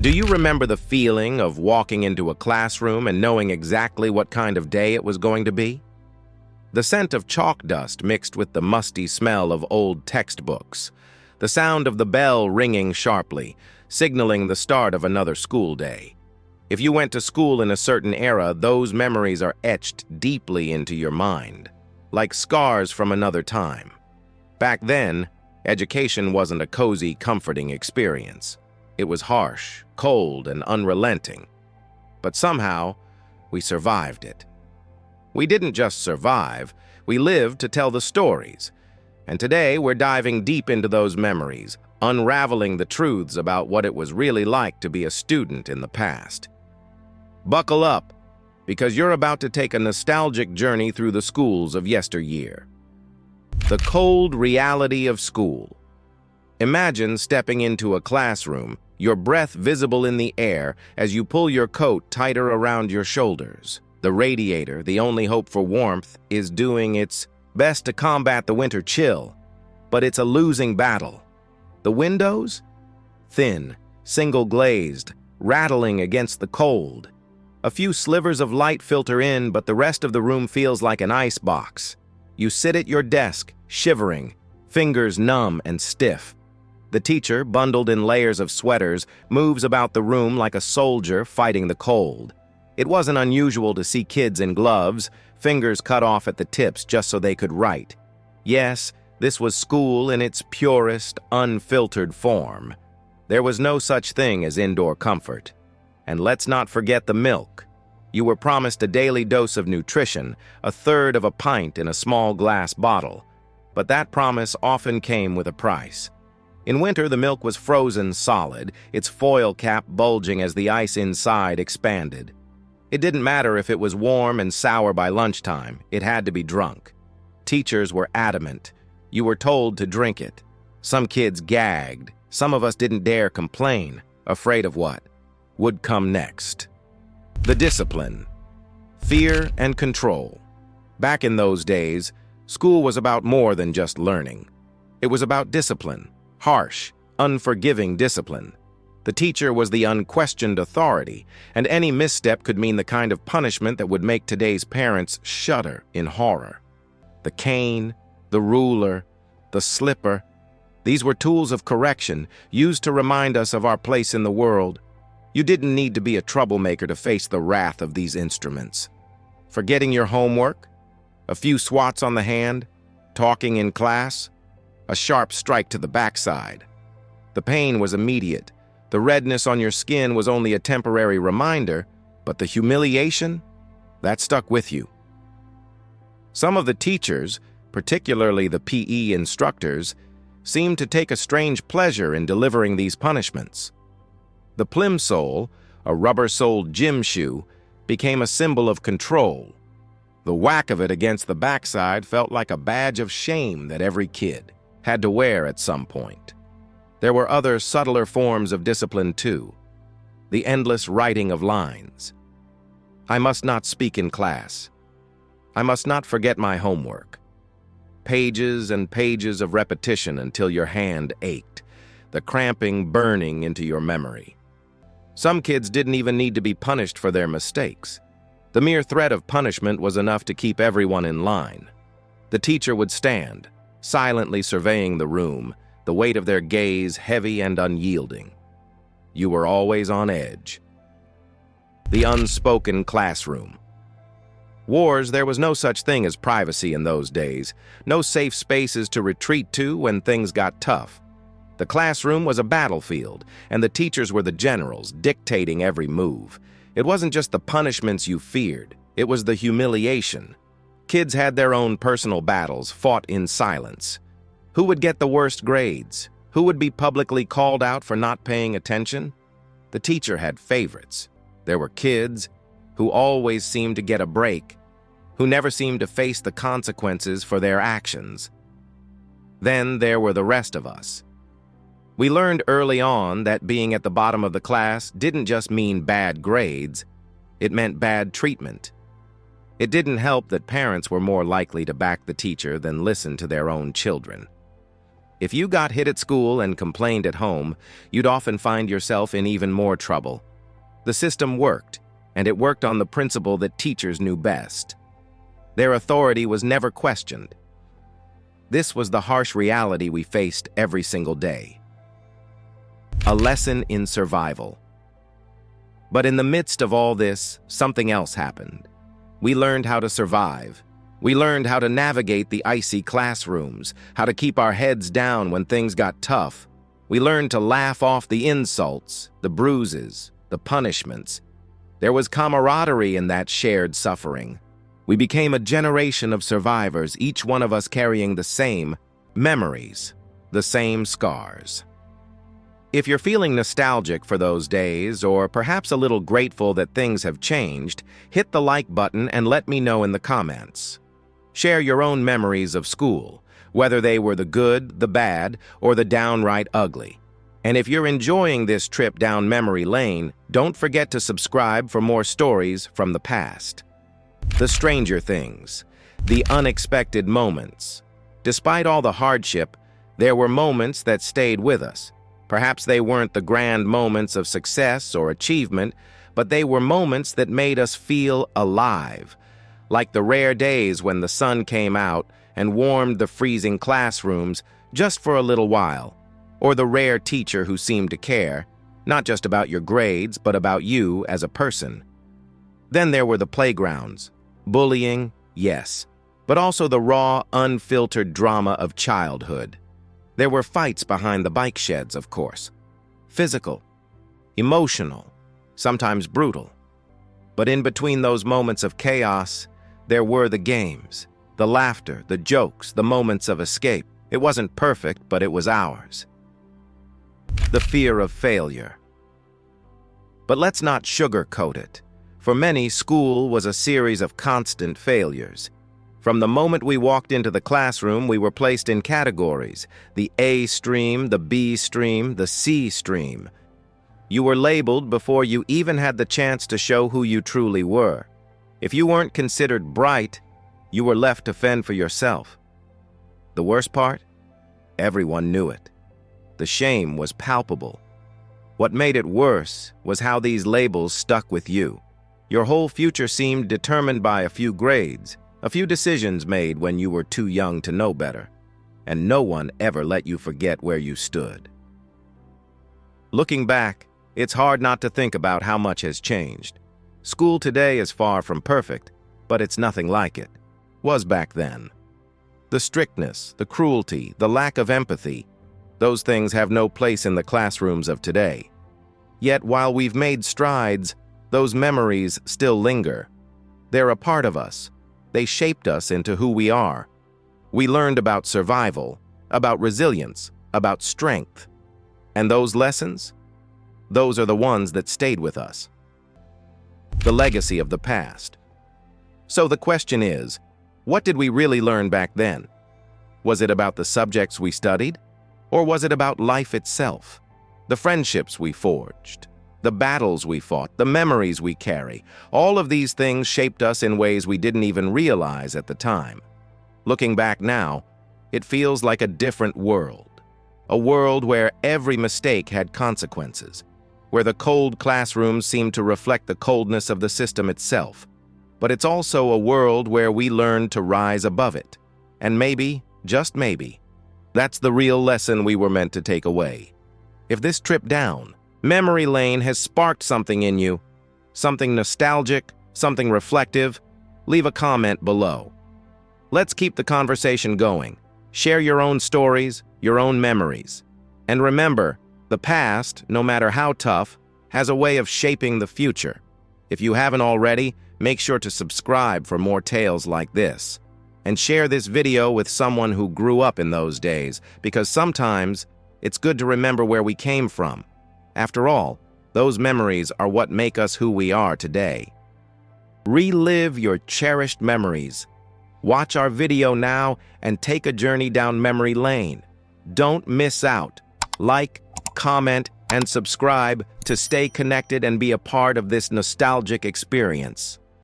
Do you remember the feeling of walking into a classroom and knowing exactly what kind of day it was going to be? The scent of chalk dust mixed with the musty smell of old textbooks, the sound of the bell ringing sharply, signaling the start of another school day. If you went to school in a certain era, those memories are etched deeply into your mind, like scars from another time. Back then, education wasn't a cozy, comforting experience. It was harsh, cold, and unrelenting. But somehow, we survived it. We didn't just survive, we lived to tell the stories. And today, we're diving deep into those memories, unraveling the truths about what it was really like to be a student in the past. Buckle up, because you're about to take a nostalgic journey through the schools of yesteryear. The cold reality of school. Imagine stepping into a classroom, your breath visible in the air as you pull your coat tighter around your shoulders. The radiator, the only hope for warmth, is doing its best to combat the winter chill, but it's a losing battle. The windows? Thin, single-glazed, rattling against the cold. A few slivers of light filter in, but the rest of the room feels like an ice box. You sit at your desk, shivering, fingers numb and stiff. The teacher, bundled in layers of sweaters, moves about the room like a soldier fighting the cold. It wasn't unusual to see kids in gloves, fingers cut off at the tips just so they could write. Yes, this was school in its purest, unfiltered form. There was no such thing as indoor comfort. And let's not forget the milk. You were promised a daily dose of nutrition, a third of a pint in a small glass bottle. But that promise often came with a price. In winter, the milk was frozen solid, its foil cap bulging as the ice inside expanded. It didn't matter if it was warm and sour by lunchtime, it had to be drunk. Teachers were adamant. You were told to drink it. Some kids gagged. Some of us didn't dare complain, afraid of what would come next. The discipline. Fear and control. Back in those days, school was about more than just learning. It was about discipline. Harsh, unforgiving discipline. The teacher was the unquestioned authority, and any misstep could mean the kind of punishment that would make today's parents shudder in horror. The cane, the ruler, the slipper, these were tools of correction used to remind us of our place in the world. You didn't need to be a troublemaker to face the wrath of these instruments. Forgetting your homework, a few swats on the hand, talking in class, a sharp strike to the backside. The pain was immediate. The redness on your skin was only a temporary reminder, but the humiliation, that stuck with you. Some of the teachers, particularly the PE instructors, seemed to take a strange pleasure in delivering these punishments. The plimsoll, a rubber-soled gym shoe, became a symbol of control. The whack of it against the backside felt like a badge of shame that every kid had to wear at some point. There were other subtler forms of discipline too. The endless writing of lines. I must not speak in class. I must not forget my homework. Pages and pages of repetition until your hand ached, the cramping burning into your memory. Some kids didn't even need to be punished for their mistakes. The mere threat of punishment was enough to keep everyone in line. The teacher would stand, silently surveying the room, the weight of their gaze heavy and unyielding. You were always on edge. The unspoken classroom. Wars, there was no such thing as privacy in those days, no safe spaces to retreat to when things got tough. The classroom was a battlefield, and the teachers were the generals, dictating every move. It wasn't just the punishments you feared, it was the humiliation. Kids had their own personal battles, fought in silence. Who would get the worst grades? Who would be publicly called out for not paying attention? The teacher had favorites. There were kids who always seemed to get a break, who never seemed to face the consequences for their actions. Then there were the rest of us. We learned early on that being at the bottom of the class didn't just mean bad grades, it meant bad treatment. It didn't help that parents were more likely to back the teacher than listen to their own children. If you got hit at school and complained at home, you'd often find yourself in even more trouble. The system worked, and it worked on the principle that teachers knew best. Their authority was never questioned. This was the harsh reality we faced every single day. A lesson in survival. But in the midst of all this, something else happened. We learned how to survive. We learned how to navigate the icy classrooms, how to keep our heads down when things got tough. We learned to laugh off the insults, the bruises, the punishments. There was camaraderie in that shared suffering. We became a generation of survivors, each one of us carrying the same memories, the same scars. If you're feeling nostalgic for those days, or perhaps a little grateful that things have changed, hit the like button and let me know in the comments. Share your own memories of school, whether they were the good, the bad, or the downright ugly. And if you're enjoying this trip down memory lane, don't forget to subscribe for more stories from the past. The stranger things, the unexpected moments. Despite all the hardship, there were moments that stayed with us. Perhaps they weren't the grand moments of success or achievement, but they were moments that made us feel alive. Like the rare days when the sun came out and warmed the freezing classrooms just for a little while, or the rare teacher who seemed to care, not just about your grades, but about you as a person. Then there were the playgrounds. Bullying, yes, but also the raw, unfiltered drama of childhood. There were fights behind the bike sheds, of course. Physical, emotional, sometimes brutal. But in between those moments of chaos, there were the games, the laughter, the jokes, the moments of escape. It wasn't perfect, but it was ours. The fear of failure. But let's not sugarcoat it. For many, school was a series of constant failures. From the moment we walked into the classroom, we were placed in categories: the A stream, the B stream, the C stream. You were labeled before you even had the chance to show who you truly were. If you weren't considered bright, you were left to fend for yourself. The worst part? Everyone knew it. The shame was palpable. What made it worse was how these labels stuck with you. Your whole future seemed determined by a few grades, a few decisions made when you were too young to know better, and no one ever let you forget where you stood. Looking back, it's hard not to think about how much has changed. School today is far from perfect, but it's nothing like it was back then. The strictness, the cruelty, the lack of empathy, those things have no place in the classrooms of today. Yet while we've made strides, those memories still linger. They're a part of us. They shaped us into who we are. We learned about survival, about resilience, about strength. And those lessons? Those are the ones that stayed with us. The legacy of the past. So the question is, what did we really learn back then? Was it about the subjects we studied? Or was it about life itself? The friendships we forged, the battles we fought, the memories we carry, all of these things shaped us in ways we didn't even realize at the time. Looking back now, it feels like a different world. A world where every mistake had consequences, where the cold classrooms seemed to reflect the coldness of the system itself. But it's also a world where we learned to rise above it. And maybe, just maybe, that's the real lesson we were meant to take away. If this trip down memory lane has sparked something in you, something nostalgic, something reflective, leave a comment below. Let's keep the conversation going. Share your own stories, your own memories. And remember, the past, no matter how tough, has a way of shaping the future. If you haven't already, make sure to subscribe for more tales like this. And share this video with someone who grew up in those days, because sometimes it's good to remember where we came from. After all, those memories are what make us who we are today. Relive your cherished memories. Watch our video now and take a journey down memory lane. Don't miss out. Like, comment, and subscribe to stay connected and be a part of this nostalgic experience.